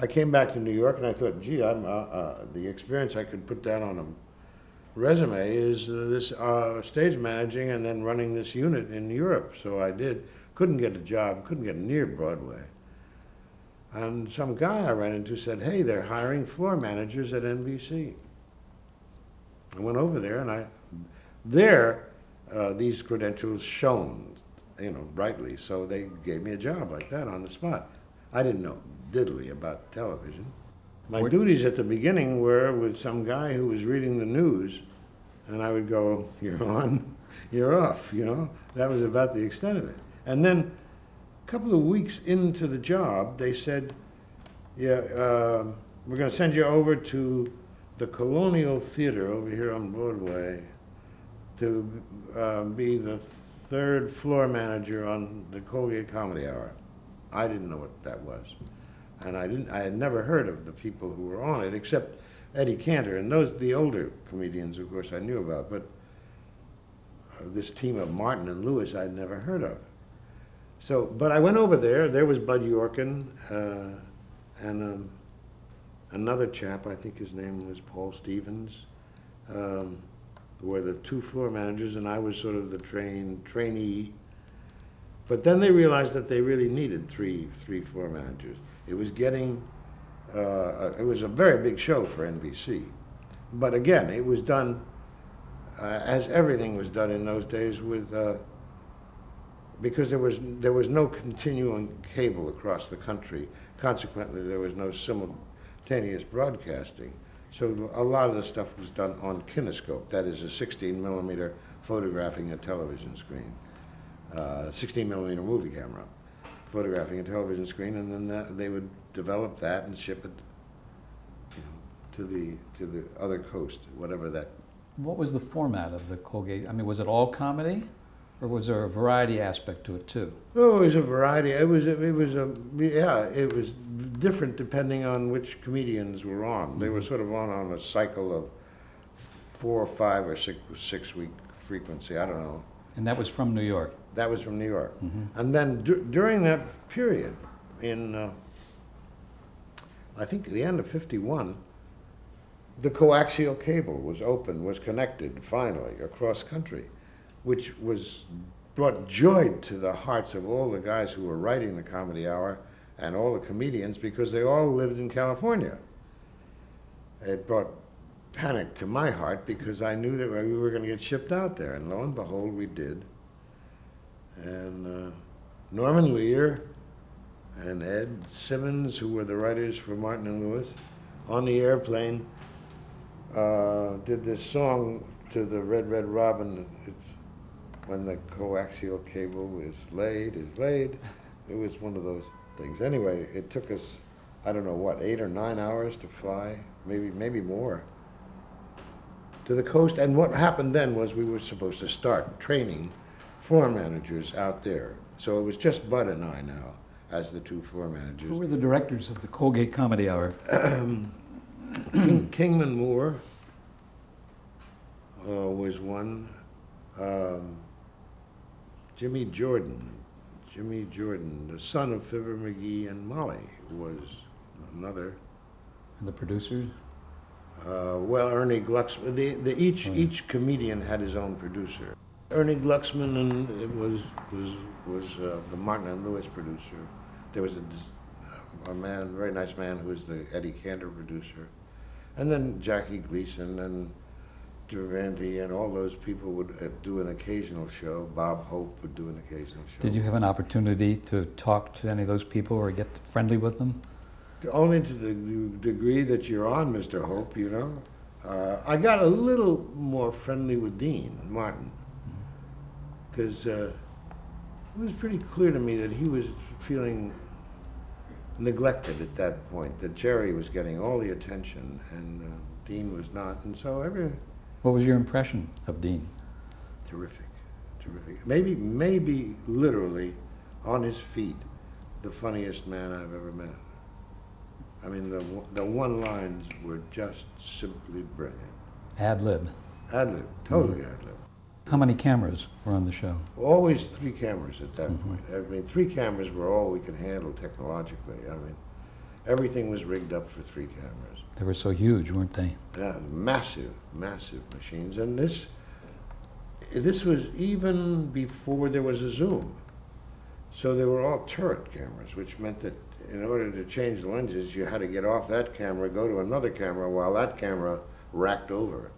I came back to New York and I thought, gee, the experience I could put down on a resume is this stage managing and then running this unit in Europe. So I did. Couldn't get a job, couldn't get near Broadway. And some guy I ran into said, hey, they're hiring floor managers at NBC. I went over there and these credentials shone, brightly. So they gave me a job like that on the spot. I didn't know diddly about television. My duties at the beginning were with some guy who was reading the news, and I would go, you're on, you're off, That was about the extent of it. And then a couple of weeks into the job, they said, yeah, we're going to send you over to the Colonial Theater over here on Broadway to be the third floor manager on the Colgate Comedy Hour. I didn't know what that was. And I had never heard of the people who were on it, except Eddie Cantor, and the older comedians, of course, I knew about, but this team of Martin and Lewis I'd never heard of. So, but I went over there was Bud Yorkin, and another chap, I think his name was Paul Stevens, were the two floor managers, and I was sort of the trainee. But then they realized that they really needed three floor managers. It was getting, it was a very big show for NBC. But again, it was done, as everything was done in those days, with, because there was no continuing cable across the country. Consequently, there was no simultaneous broadcasting. So a lot of the stuff was done on kinescope, that is a 16mm photographing a television screen, 16mm movie camera photographing a television screen, and then they would develop that and ship it to the other coast, whatever that. What was the format of the Colgate? I mean, was it all comedy, or was there a variety aspect to it too? Oh, it was a variety. It was different depending on which comedians were on. Mm-hmm. They were sort of on a cycle of 4 or 5 or 6 week frequency. I don't know. And that was from New York? That was from New York. Mm-hmm. And then during that period, in I think the end of '51, the coaxial cable was open, was connected finally across country, which brought joy to the hearts of all the guys who were writing the Comedy Hour and all the comedians, because they all lived in California. It brought panic to my heart because I knew that we were going to get shipped out there, and lo and behold, we did. And Norman Lear and Ed Simmons, who were the writers for Martin and Lewis, on the airplane did this song to the Red Red Robin. It's when the coaxial cable is laid. It was one of those things. Anyway, it took us, I don't know what, 8 or 9 hours to fly, maybe more, to the coast. And what happened then was we were supposed to start training floor managers out there. So it was just Bud and I now as the 2 floor managers. Who were the directors of the Colgate Comedy Hour? Kingman Moore was one. Jimmy Jordan, the son of Fibber McGee and Molly, was another. And the producers? Well, Ernie Glucksman. Each comedian had his own producer. Ernie Glucksman, and it was the Martin and Lewis producer. There was a man, very nice man, who was the Eddie Cantor producer, and then Jackie Gleason and Durante and all those people would do an occasional show. Bob Hope would do an occasional show. Did you have an opportunity to talk to any of those people or get friendly with them? Only to the degree that you're on, Mr. Hope, I got a little more friendly with Dean Martin, because it was pretty clear to me that he was feeling neglected at that point, that Jerry was getting all the attention and Dean was not, and so What was your impression of Dean? Terrific. Maybe literally on his feet, the funniest man I've ever met. I mean, the one-lines were just simply brilliant. Ad-lib. Ad-lib, totally ad-lib. How many cameras were on the show? Always 3 cameras at that point. I mean, 3 cameras were all we could handle technologically. I mean, Everything was rigged up for 3 cameras. They were so huge, weren't they? Yeah, massive, massive machines. And this was even before there was a zoom. So they were all turret cameras, which meant that in order to change the lenses, you had to get off that camera, go to another camera, while that camera racked over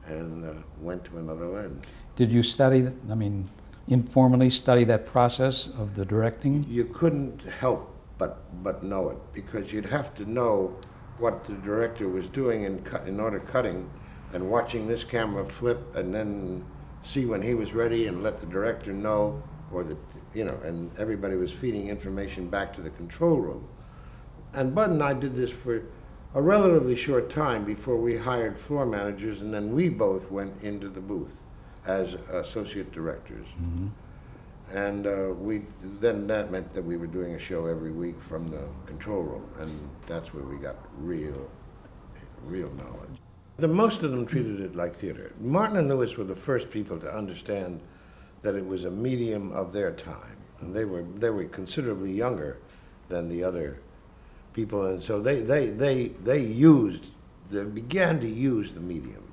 and went to another lens. Did you study, I mean, informally study that process of the directing? You couldn't help but know it, because you'd have to know what the director was doing in order cutting, and watching this camera flip, and then see when he was ready and let the director know, or and everybody was feeding information back to the control room. And Bud and I did this for a relatively short time before we hired floor managers, and then we both went into the booth as associate directors. Mm-hmm. And then that meant that we were doing a show every week from the control room, and that's where we got real knowledge. Most of them treated it like theater. Martin and Lewis were the first people to understand that it was a medium of their time, and they were considerably younger than the other people, and so they began to use the medium.